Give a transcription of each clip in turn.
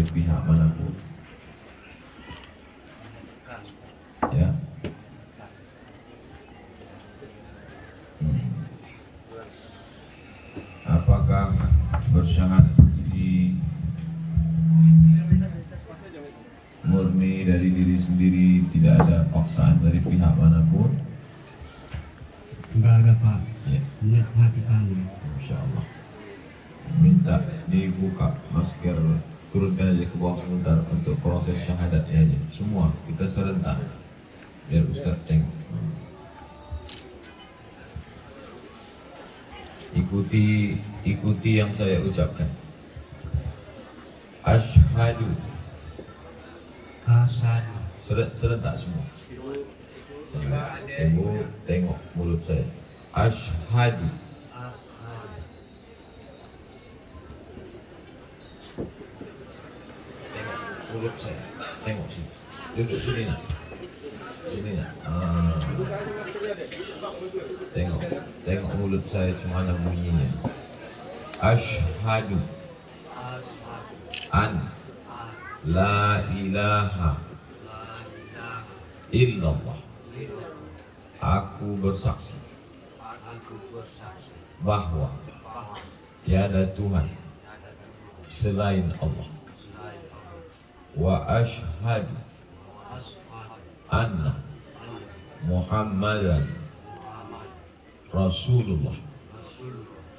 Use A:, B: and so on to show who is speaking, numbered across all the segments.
A: dari pihak manapun. Ya. Apakah bersyahadat ini murni dari diri sendiri, tidak ada paksaan dari pihak manapun?
B: Enggak ada, Pak.
A: Ya.
B: Niat hati kami.
A: Insya Allah. Minta dibuka masker, turunkan aja ke bawah sebentar untuk proses syahadatnya aja. Semua kita serentak biar Ustaz tengok. Ikuti yang saya ucapkan. Asyhadu.
B: Asyhadu.
A: Serentak semua. Ibu tengok mulut saya. Asyhadu. Tengok mulut saya. Tengok sini. Duduk sini nak. Sini nak. Tengok mulut saya cuma mana bunyinya. Asyhadu an la ilaha illallah. Aku bersaksi bahwa tiada Tuhan selain Allah. Wa asyhadu anna Muhammadan Rasulullah.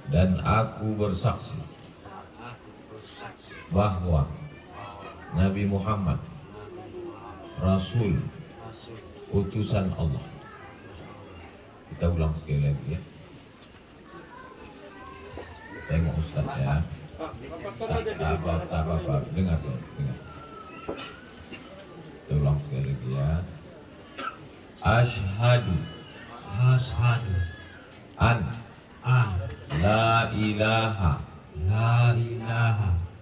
A: Dan aku bersaksi bahwa Nabi Muhammad Rasul, utusan Allah. Kita ulang sekali lagi ya. Tengok Ustaz ya. Tak apa, dengar saya, dengar. Kita ulang sekali lagi ya. Asyhadu an la ilaha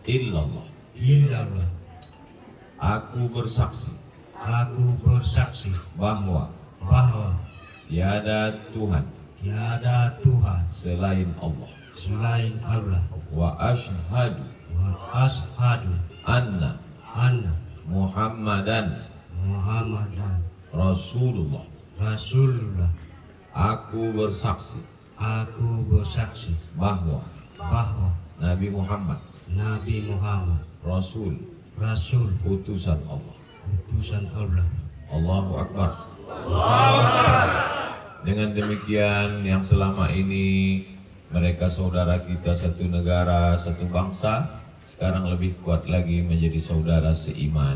A: illallah. Aku bersaksi bahwa tiada Tuhan selain Allah. Wa asyhadu anna Muhammadan Rasulullah. Aku bersaksi bahwa Nabi Muhammad Rasul, utusan Allah. Allahu Akbar. Dengan demikian, yang selama ini mereka saudara kita satu negara, satu bangsa, sekarang lebih kuat lagi menjadi saudara seiman.